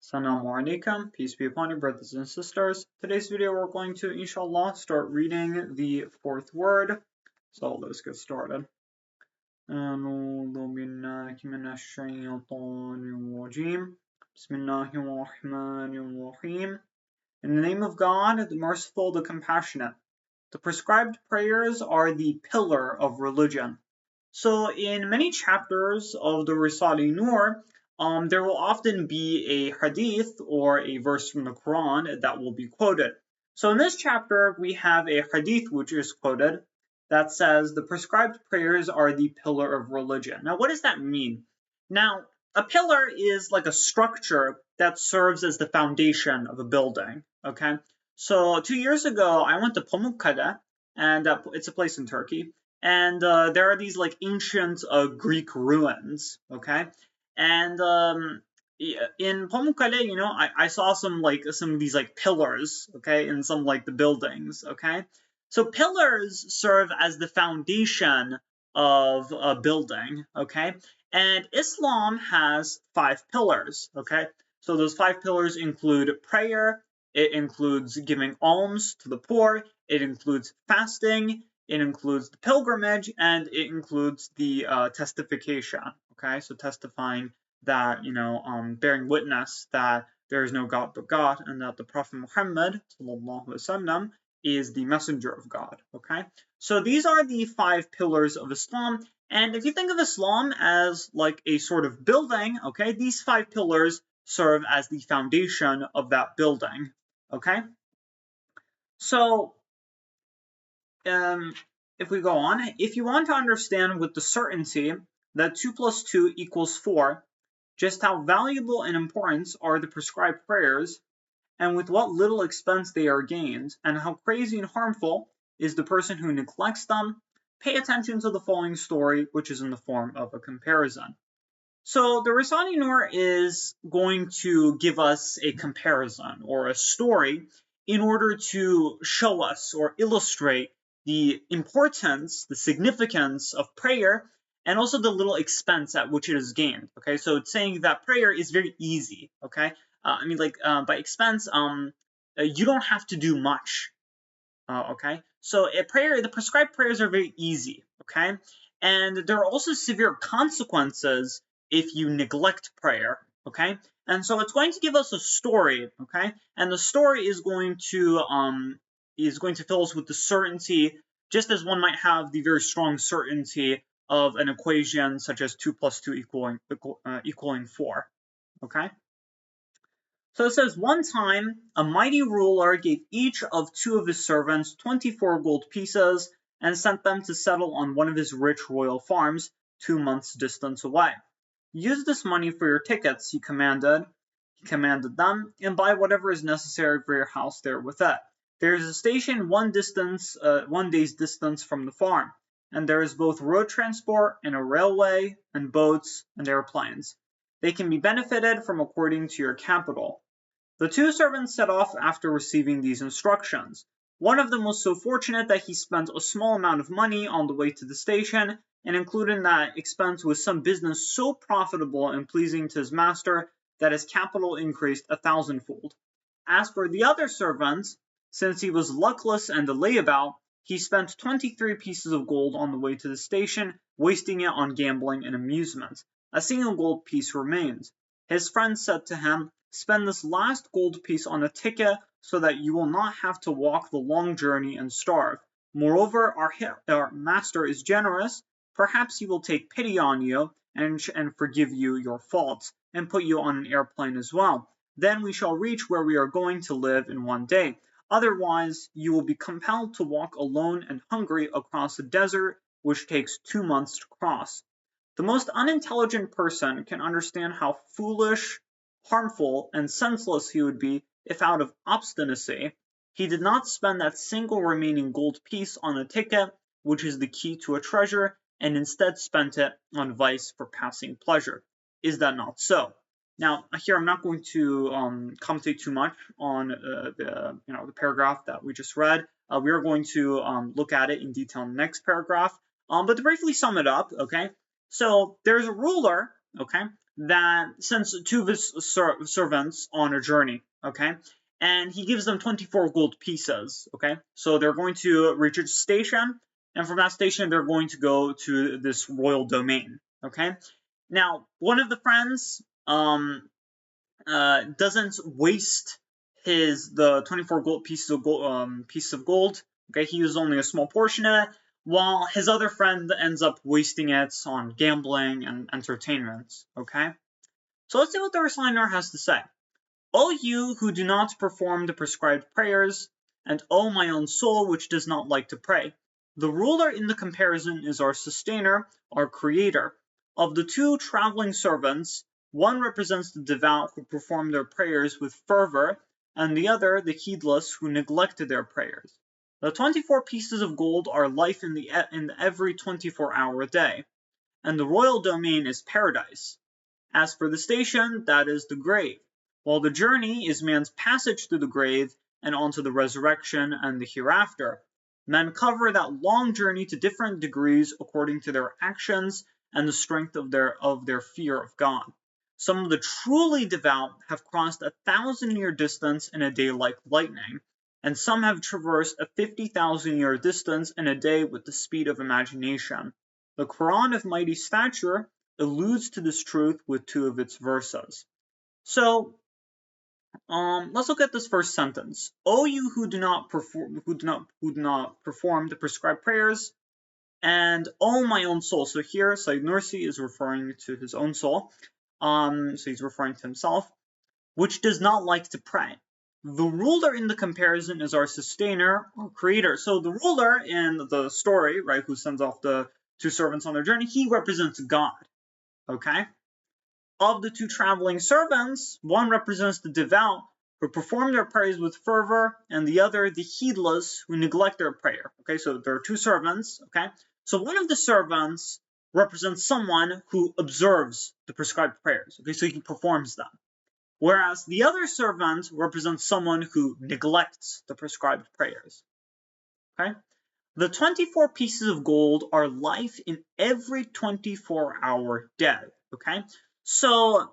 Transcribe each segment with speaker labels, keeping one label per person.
Speaker 1: Assalamu alaikum, peace be upon you, brothers and sisters. Today's video we're going to, inshallah, start reading the fourth word. So let's get started. Bismillahirrahmanirrahim. In the name of God, the merciful, the compassionate. The prescribed prayers are the pillar of religion. So in many chapters of the Risale-i there will often be a hadith or a verse from the Quran that will be quoted. So in this chapter, we have a hadith which is quoted that says the prescribed prayers are the pillar of religion. Now, what does that mean? Now, a pillar is like a structure that serves as the foundation of a building, okay? So 2 years ago, I went to Pamukkale, and it's a place in Turkey, and there are these like ancient Greek ruins, okay? And in Pamukkale, I saw some of these like pillars, okay, in some like the buildings, okay. So pillars serve as the foundation of a building, okay. And Islam has 5 pillars, okay. So those 5 pillars include prayer, it includes giving alms to the poor, it includes fasting, it includes the pilgrimage, and it includes the testification. Okay, so testifying that, bearing witness that there is no God but God, and that the Prophet Muhammad ﷺ is the messenger of God. Okay, so these are the 5 pillars of Islam. And if you think of Islam as like a sort of building, okay, these 5 pillars serve as the foundation of that building. Okay, so if we go on, if you want to understand with the certainty that 2 plus 2 equals 4, just how valuable and important are the prescribed prayers, and with what little expense they are gained, and how crazy and harmful is the person who neglects them, pay attention to the following story, which is in the form of a comparison. So the Risale-i is going to give us a comparison or a story in order to show us or illustrate the importance, the significance of prayer, and also the little expense at which it is gained. Okay, so it's saying that prayer is very easy. Okay, by expense, you don't have to do much. Okay, so the prescribed prayers are very easy. Okay, and there are also severe consequences if you neglect prayer. Okay, and so it's going to give us a story. Okay, and the story is going to fill us with the certainty, just as one might have the very strong certainty of an equation such as 2 plus 2 equaling 4. Okay. So it says, one time, a mighty ruler gave each of 2 of his servants 24 gold pieces and sent them to settle on one of his rich royal farms 2 months' distance away. Use this money for your tickets, he commanded them, and buy whatever is necessary for your house there with it. There is a station 1 day's distance from the farm, and there is both road transport and a railway and boats and airplanes. They can be benefited from according to your capital. The 2 servants set off after receiving these instructions. One of them was so fortunate that he spent a small amount of money on the way to the station, and included in that expense was some business so profitable and pleasing to his master that his capital increased 1,000-fold. As for the other servant, since he was luckless and a layabout, he spent 23 pieces of gold on the way to the station, wasting it on gambling and amusement. A single gold piece remained. His friend said to him, "Spend this last gold piece on a ticket so that you will not have to walk the long journey and starve. Moreover, our master is generous. Perhaps he will take pity on you and forgive you your faults and put you on an airplane as well. Then we shall reach where we are going to live in one day. Otherwise, you will be compelled to walk alone and hungry across a desert which takes 2 months to cross." The most unintelligent person can understand how foolish, harmful, and senseless he would be if out of obstinacy he did not spend that single remaining gold piece on a ticket, which is the key to a treasure, and instead spent it on vice for passing pleasure. Is that not so? Now, here I'm not going to commentate too much on the paragraph that we just read. We are going to look at it in detail in the next paragraph. But to briefly sum it up, okay, so there's a ruler, okay, that sends two of his servants on a journey, okay? And he gives them 24 gold pieces, okay? So they're going to reach a station, and from that station, they're going to go to this royal domain, okay? Now, one of the friends doesn't waste the 24 gold pieces of gold. Okay, he uses only a small portion of it, while his other friend ends up wasting it on gambling and entertainment. Okay, so let's see what the Risale-i has to say. O you who do not perform the prescribed prayers, and O my own soul which does not like to pray, the ruler in the comparison is our sustainer, our creator. Of the two traveling servants, one represents the devout who perform their prayers with fervor, and the other the heedless who neglected their prayers. The 24 pieces of gold are life in every 24-hour day, and the royal domain is paradise. As for the station, that is the grave, while the journey is man's passage through the grave and onto the resurrection and the hereafter. Men cover that long journey to different degrees according to their actions and the strength of their fear of God. Some of the truly devout have crossed 1,000-year distance in a day like lightning, and some have traversed a 50,000-year distance in a day with the speed of imagination. The Quran of mighty stature alludes to this truth with two of its verses. So, let's look at this first sentence. O you who do not perform the prescribed prayers, and O my own soul. So here, Sayyid Nursi is referring to his own soul. So he's referring to himself, which does not like to pray. The ruler in the comparison is our sustainer, our creator. So the ruler in the story, right, who sends off the two servants on their journey, he represents God. Okay? Of the two traveling servants, one represents the devout who perform their prayers with fervor, and the other the heedless who neglect their prayer. Okay, so there are two servants. Okay, so one of the servants represents someone who observes the prescribed prayers. Okay, so he performs them. Whereas the other servant represents someone who neglects the prescribed prayers. Okay, the 24 pieces of gold are life in every 24-hour day. Okay, so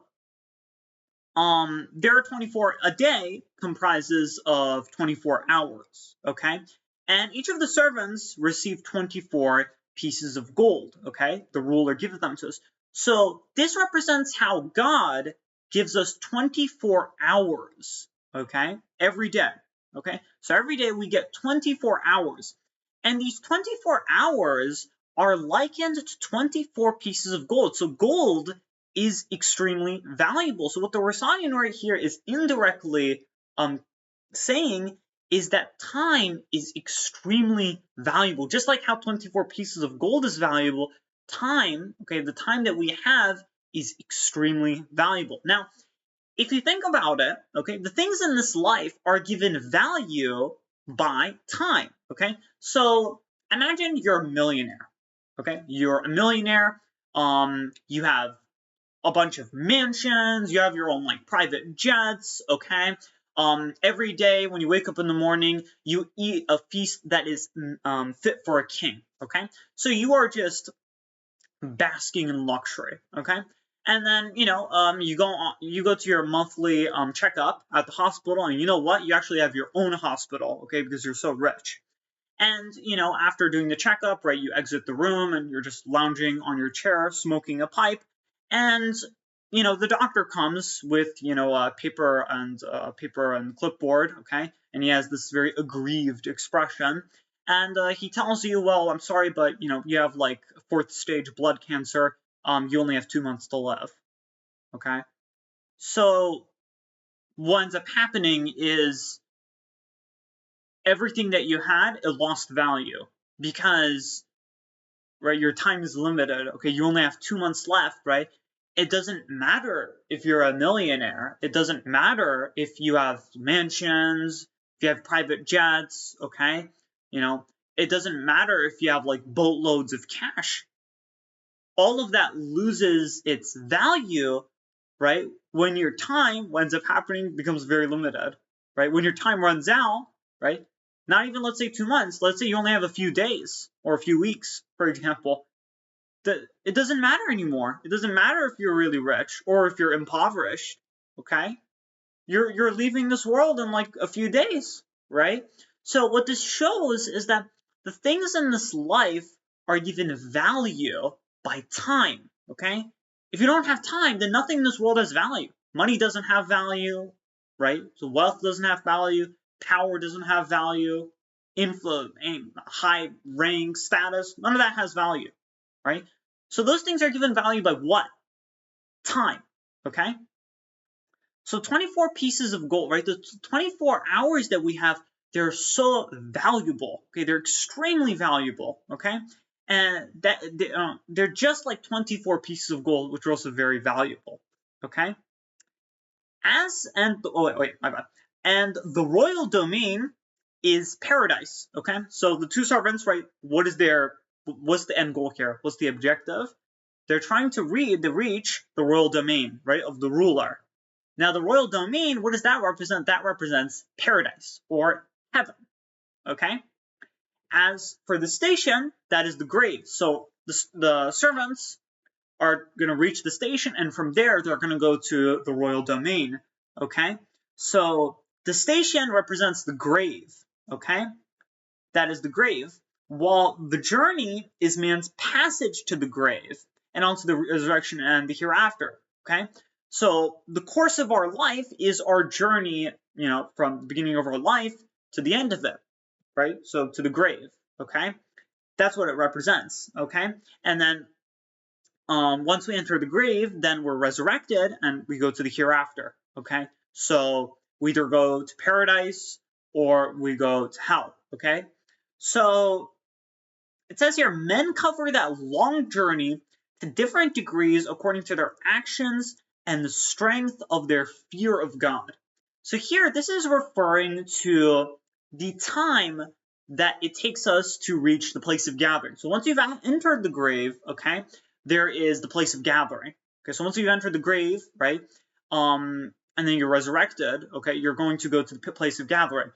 Speaker 1: there are 24, a day comprises of 24 hours, okay? And each of the servants receive 24 pieces of gold, okay? The ruler gives them to us. So this represents how God gives us 24 hours, okay? Every day, okay? So every day we get 24 hours. And these 24 hours are likened to 24 pieces of gold. So gold is extremely valuable. So what the Risale-i right here is indirectly saying is that time is extremely valuable. Just like how 24 pieces of gold is valuable, time, okay, the time that we have is extremely valuable. Now, if you think about it, okay, the things in this life are given value by time, okay? So imagine you're a millionaire, okay? You're a millionaire, you have a bunch of mansions, you have your own like private jets, okay? Every day when you wake up in the morning, you eat a feast that is fit for a king, okay? So you are just basking in luxury, okay? And then, you go to your monthly checkup at the hospital, and you know what? You actually have your own hospital, okay, because you're so rich. And, after doing the checkup, right, you exit the room and you're just lounging on your chair, smoking a pipe. And, the doctor comes with, paper and clipboard, okay? And he has this very aggrieved expression. And he tells you, well, I'm sorry, but, you have like 4th stage blood cancer. You only have 2 months to live, okay? So what ends up happening is everything that you had, it lost value because, right, your time is limited. Okay, you only have 2 months left, right? It doesn't matter if you're a millionaire. It doesn't matter if you have mansions, if you have private jets, okay? It doesn't matter if you have like boatloads of cash. All of that loses its value, right? When your time ends up happening becomes very limited, right? When your time runs out, right? Not even, let's say 2 months, let's say you only have a few days or a few weeks, for example. it doesn't matter anymore. It doesn't matter if you're really rich or if you're impoverished, okay? You're leaving this world in like a few days, right? So what this shows is that the things in this life are given value by time, okay? If you don't have time, then nothing in this world has value. Money doesn't have value, right? So wealth doesn't have value, power doesn't have value, influence, high rank, status, none of that has value, right? So those things are given value by what? Time, okay? So 24 pieces of gold, right? The 24 hours that we have, they're so valuable, okay? They're extremely valuable, okay? And that they're just like 24 pieces of gold, which are also very valuable, okay? My bad. And the royal domain is paradise, okay? So the two servants, right? What's the end goal here? What's the objective? They're trying to reach the royal domain, right, of the ruler. Now, the royal domain, what does that represent? That represents paradise or heaven, okay? As for the station, that is the grave. So the servants are going to reach the station, and from there, they're going to go to the royal domain, okay? So the station represents the grave, okay? That is the grave, while the journey is man's passage to the grave and onto the resurrection and the hereafter, okay? So the course of our life is our journey, from the beginning of our life to the end of it, right? So to the grave, okay? That's what it represents, okay? And then once we enter the grave, then we're resurrected and we go to the hereafter, okay? So we either go to paradise or we go to hell, okay? So it says here, men cover that long journey to different degrees according to their actions and the strength of their fear of God. So here, this is referring to the time that it takes us to reach the place of gathering. So once you've entered the grave, okay, there is the place of gathering. Okay, so once you've entered the grave, right, and then you're resurrected, okay, you're going to go to the place of gathering.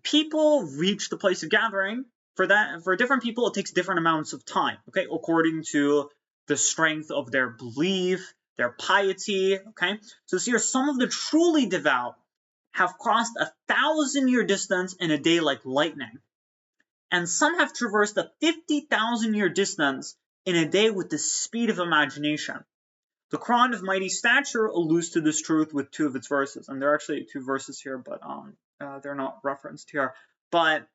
Speaker 1: People reach the place of gathering. For different people, it takes different amounts of time, okay, according to the strength of their belief, their piety, okay? So here, some of the truly devout have crossed 1,000-year distance in a day like lightning, and some have traversed a 50,000-year distance in a day with the speed of imagination. The Quran of mighty stature alludes to this truth with two of its verses, and there are actually two verses here, but they're not referenced here. But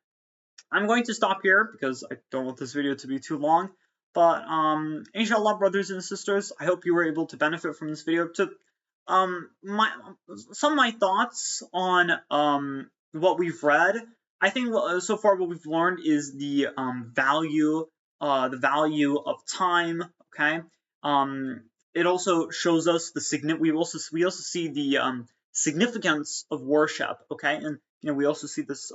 Speaker 1: I'm going to stop here because I don't want this video to be too long. But inshallah, brothers and sisters, I hope you were able to benefit from this video. Some of my thoughts on what we've read. I think so far what we've learned is the value of time. Okay. It also shows us we also see the significance of worship. Okay, and we also see this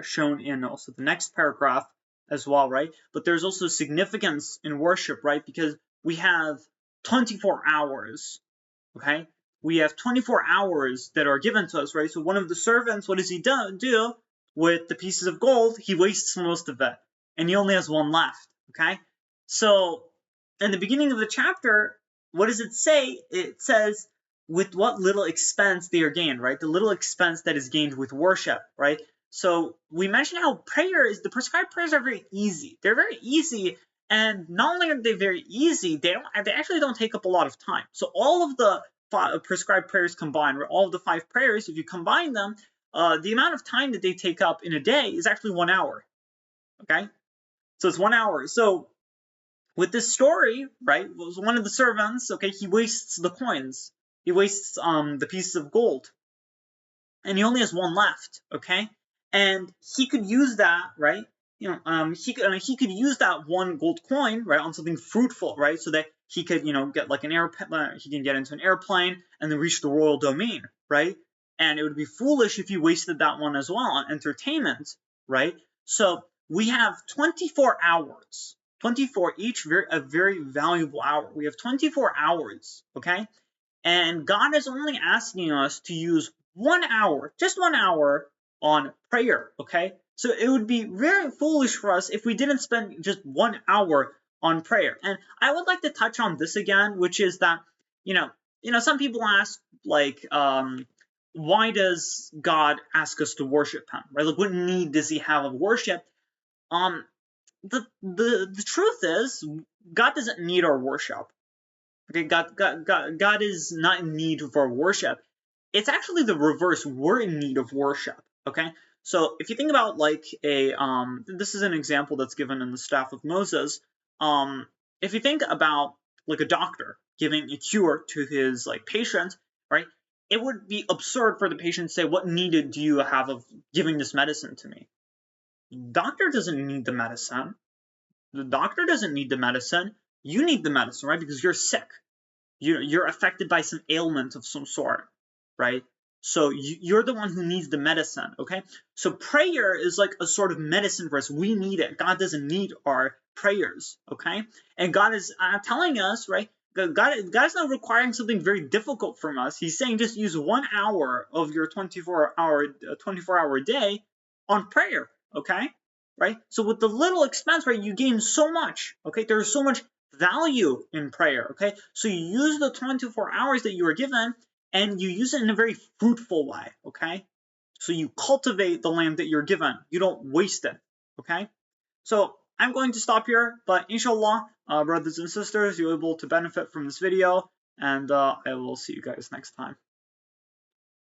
Speaker 1: shown in also the next paragraph as well, right? But there's also significance in worship, right? Because we have 24 hours, okay? We have 24 hours that are given to us, right? So one of the servants, what does he do with the pieces of gold? He wastes most of it, and he only has one left, okay? So in the beginning of the chapter, what does it say? It says, with what little expense they are gained, right? The little expense that is gained with worship, right? So we mentioned how the prescribed prayers are very easy. They're very easy, and not only are they very easy, they actually don't take up a lot of time. So all of the prescribed prayers combined, or all of the 5 prayers, if you combine them, the amount of time that they take up in a day is actually 1 hour, okay? So it's 1 hour. So with this story, right, was one of the servants, okay, he wastes the coins. He wastes the pieces of gold. And he only has one left, okay? And he could use that, right? He could use that one gold coin, right, on something fruitful, right? So that he could, get like he can get into an airplane and then reach the royal domain, right? And it would be foolish if he wasted that one as well on entertainment, right? So we have 24 hours. 24, each a very valuable hour. We have 24 hours, okay? And God is only asking us to use 1 hour, just 1 hour on prayer, okay? So it would be very foolish for us if we didn't spend just 1 hour on prayer. And I would like to touch on this again, which is that, some people ask, like, why does God ask us to worship him, right? Like, what need does he have of worship? The truth is, God doesn't need our worship. Okay, God is not in need of our worship. It's actually the reverse. We're in need of worship. Okay, so if you think about like this is an example that's given in the Staff of Moses. If you think about like a doctor giving a cure to his like patient, right? It would be absurd for the patient to say, "What need do you have of giving this medicine to me?" Doctor doesn't need the medicine. The doctor doesn't need the medicine. You need the medicine, right? Because you're sick. You're affected by some ailment of some sort, right? So you're the one who needs the medicine, okay? So prayer is like a sort of medicine for us. We need it. God doesn't need our prayers, okay? And God is telling us, right? God is not requiring something very difficult from us. He's saying just use 1 hour of your 24-hour day on prayer, okay? Right? So with the little expense, right, you gain so much, okay? There's so much value in prayer, okay? So you use the 24 hours that you are given and you use it in a very fruitful way, okay? So you cultivate the land that you're given. You don't waste it, okay? So I'm going to stop here, but inshallah, brothers and sisters, you're able to benefit from this video, and I will see you guys next time.